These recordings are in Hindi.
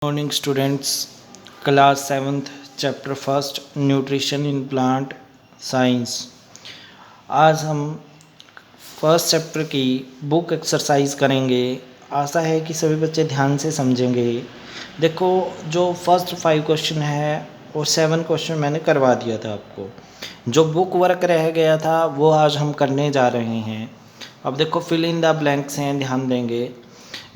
Morning students, class 7th chapter first nutrition in plant science. आज हम फर्स्ट चैप्टर की बुक एक्सरसाइज करेंगे। आशा है कि सभी बच्चे ध्यान से समझेंगे। देखो, जो फर्स्ट 5 क्वेश्चन है और 7 क्वेश्चन मैंने करवा दिया था आपको। जो बुक वर्क रह गया था वो आज हम करने जा रहे हैं। अब देखो, फिल इन द ब्लैंक्स हैं, ध्यान देंगे।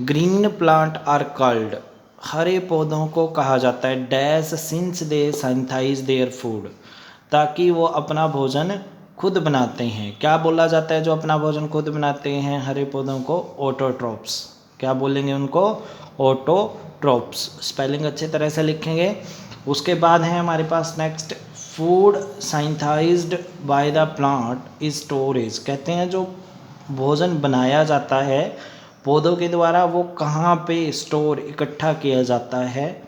ग्रीन प्लांट आर कॉल्ड, हरे पौधों को कहा जाता है dash since they synthesise their food, ताकि वो अपना भोजन खुद बनाते हैं। क्या बोला जाता है जो अपना भोजन खुद बनाते हैं हरे पौधों को? ऑटोट्रोप्स। क्या बोलेंगे उनको? ऑटोट्रोप्स। स्पेलिंग अच्छी तरह से लिखेंगे। उसके बाद है हमारे पास next, food synthesised by the plant is storage. कहते हैं जो भोजन बनाया जाता है पौधों के द्वारा वो कहाँ पे स्टोर इकट्ठा किया जाता है,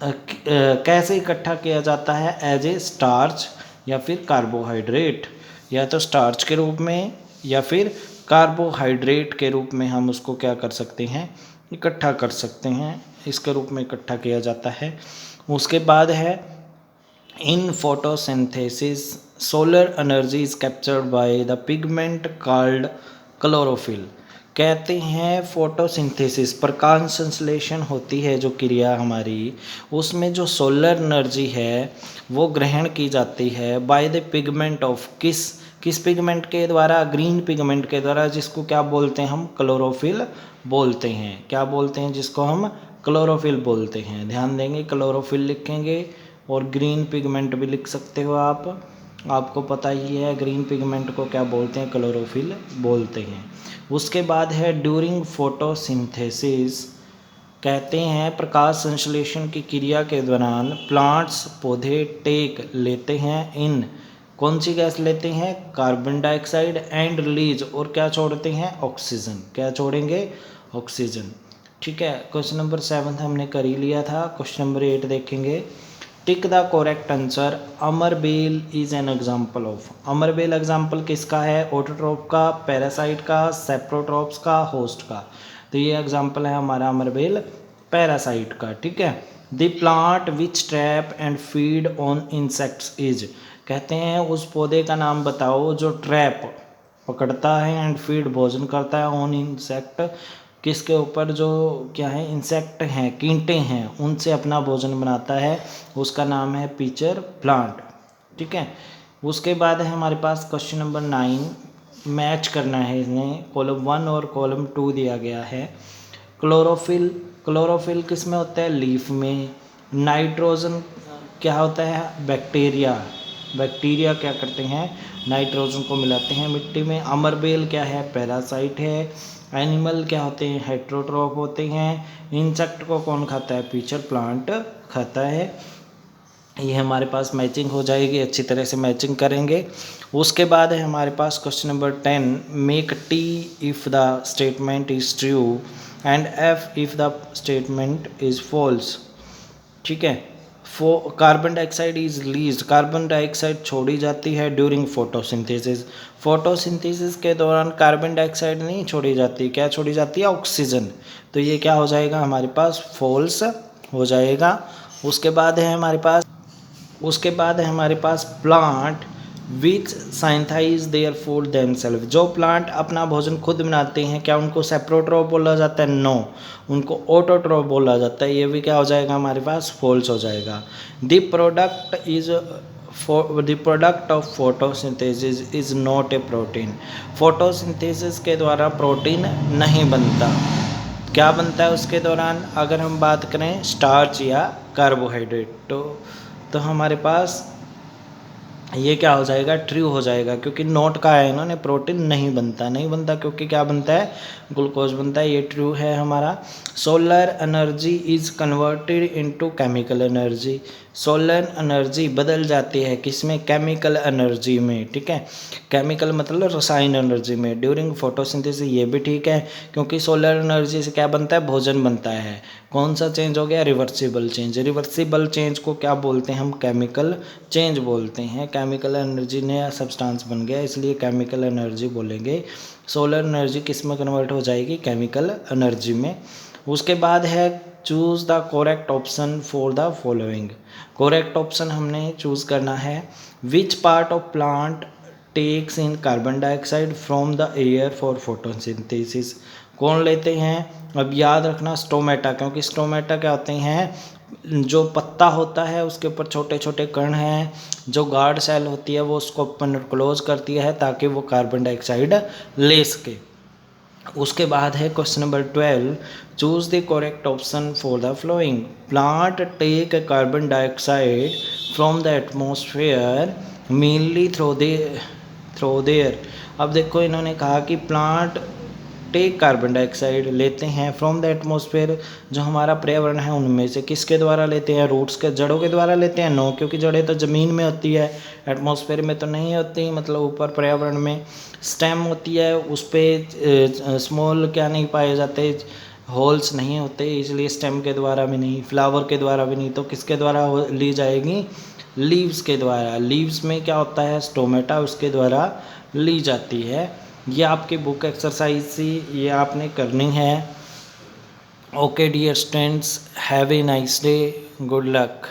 कैसे इकट्ठा किया जाता है? एज ए स्टार्च या फिर कार्बोहाइड्रेट, या तो स्टार्च के रूप में या फिर कार्बोहाइड्रेट के रूप में हम उसको क्या कर सकते हैं? इकट्ठा कर सकते हैं। इसके रूप में इकट्ठा किया जाता है। उसके बाद है in photosynthesis solar energy is captured by the pigment called chlorophyll. कहते हैं फोटोसिंथेसिस, प्रकाश संश्लेषण होती है जो क्रिया हमारी, उसमें जो सोलर एनर्जी है वो ग्रहण की जाती है बाय द पिगमेंट ऑफ, किस पिगमेंट के द्वारा? ग्रीन पिगमेंट के द्वारा, जिसको क्या बोलते हैं हम? क्लोरोफिल बोलते हैं। क्या बोलते हैं जिसको हम? क्लोरोफिल बोलते हैं। ध्यान देंगे, क्लोरोफिल लिखेंगे और ग्रीन पिगमेंट भी लिख सकते हो आप। आपको पता ही है ग्रीन पिगमेंट को क्या बोलते हैं? क्लोरोफिल बोलते हैं। उसके बाद है ड्यूरिंग फोटोसिंथेसिस, कहते हैं प्रकाश संश्लेषण की क्रिया के दौरान प्लांट्स पौधे टेक लेते हैं इन, कौन सी गैस लेते हैं? कार्बन डाइऑक्साइड एंड रिलीज, और क्या छोड़ते हैं? ऑक्सीजन। क्या छोड़ेंगे? ऑक्सीजन। ठीक है, क्वेश्चन नंबर 7 हमने कर ही लिया था। क्वेश्चन नंबर 8 देखेंगे। Tick the correct answer. अमरबेल इज एन एग्जाम्पल ऑफ। अमरबेल एग्जाम्पल किसका है? ऑटोट्रोप का, पैरासाइट का, सेप्रोट्रोप्स का, होस्ट का। तो ये एग्जाम्पल है हमारा अमरबेल पैरासाइट का। ठीक है। The plant which trap and feed on insects is, कहते हैं उस पौधे का नाम बताओ जो ट्रैप पकड़ता है एंड फीड भोजन करता है ऑन इंसेक्ट, किसके ऊपर? जो क्या है? इंसेक्ट हैं, कींटे हैं, उनसे अपना भोजन बनाता है। उसका नाम है पिचर प्लांट। ठीक है। उसके बाद है हमारे पास क्वेश्चन नंबर 9, मैच करना है इसमें। कॉलम 1 और कॉलम 2 दिया गया है। क्लोरोफिल, क्लोरोफिल किस में होता है? लीफ में। नाइट्रोजन क्या होता है? बैक्टीरिया, बैक्टीरिया क्या करते हैं? नाइट्रोजन को मिलाते हैं मिट्टी में। अमरबेल क्या है? पैरासाइट है। एनिमल क्या होते हैं? हेट्रोट्रोफ होते हैं। इंसेक्ट को कौन खाता है? पिचर प्लांट खाता है। ये हमारे पास मैचिंग हो जाएगी, अच्छी तरह से मैचिंग करेंगे। उसके बाद है हमारे पास question number 10, make T if the statement is true and F if the statement is false. ठीक है। Carbon dioxide is released, carbon dioxide छोड़ी जाती है ड्यूरिंग फोटोसिंथेसिस। फोटोसिंथेसिस के दौरान कार्बन डाइऑक्साइड नहीं छोड़ी जाती, क्या छोड़ी जाती है? ऑक्सीजन। तो ये क्या हो जाएगा हमारे पास? फॉल्स हो जाएगा। उसके बाद है हमारे पास plant which synthesise their food themself. जो प्लांट अपना भोजन खुद बनाते हैं, क्या उनको सेप्रोट्रोप बोला जाता है? नो, उनको ऑटोट्रोप बोला जाता है। ये भी क्या हो जाएगा हमारे पास? फॉल्स हो जाएगा। The product of photosynthesis is not a protein. Photosynthesis के द्वारा प्रोटीन नहीं बनता। क्या बनता है उसके दौरान? अगर हम बात करें स्टार्च या कार्बोहाइड्रेट, तो हमारे पास ये क्या हो जाएगा? ट्रू हो जाएगा, क्योंकि नोट का है इन्होंने, प्रोटीन नहीं बनता क्योंकि क्या बनता है? ग्लूकोज बनता है। ये ट्रू है हमारा। Solar energy is converted into chemical energy. Solar energy बदल जाती है किसमें? केमिकल एनर्जी में। ठीक है, केमिकल मतलब रसायन एनर्जी में ड्यूरिंग फोटोसिंथेसिस। ये भी ठीक है, क्योंकि सोलर एनर्जी से क्या बनता है? भोजन बनता है। कौन सा चेंज हो गया? Reversible change. रिवर्सिबल चेंज को क्या बोलते हैं हम? केमिकल चेंज बोलते हैं। केमिकल एनर्जी नया सब्सटेंस बन गया, इसलिए केमिकल एनर्जी बोलेंगे। सोलर एनर्जी किस में कन्वर्ट हो जाएगी? केमिकल एनर्जी में। उसके बाद है choose the correct option for the following. Correct option हमने चूज़ करना है। Which part of plant takes in carbon dioxide from the air for photosynthesis. कौन लेते हैं? अब याद रखना स्टोमेटा, क्योंकि स्टोमेटा क्या होते हैं, जो पत्ता होता है उसके ऊपर छोटे छोटे कण हैं, जो गार्ड सेल होती है वो उसको ओपन और क्लोज करती है ताकि वो कार्बन डाइऑक्साइड ले सके। उसके बाद है question number 12, choose the correct option for the following. Plant take carbon dioxide from the atmosphere mainly through their. अब देखो इन्होंने कहा कि प्लांट टेक कार्बन डाइऑक्साइड लेते हैं फ्रॉम द एटमोसफेयर, जो हमारा पर्यावरण है उनमें से। किसके द्वारा लेते हैं? रूट्स के, जड़ों के द्वारा लेते हैं? नो, क्योंकि जड़ें तो ज़मीन में होती है, एटमोसफेयर में तो नहीं होती, मतलब ऊपर पर्यावरण में। स्टेम होती है, उस पर स्मॉल क्या नहीं पाए जाते, होल्स नहीं होते, इसलिए स्टेम के द्वारा भी नहीं, फ्लावर के द्वारा भी नहीं। तो किसके द्वारा ली जाएगी? लीव्स के द्वारा। लीव्स में क्या होता है? स्टोमेटा, उसके द्वारा ली जाती है। ये आपकी बुक एक्सरसाइज थी, ये आपने करनी है। Okay dear students, have a nice day, good luck.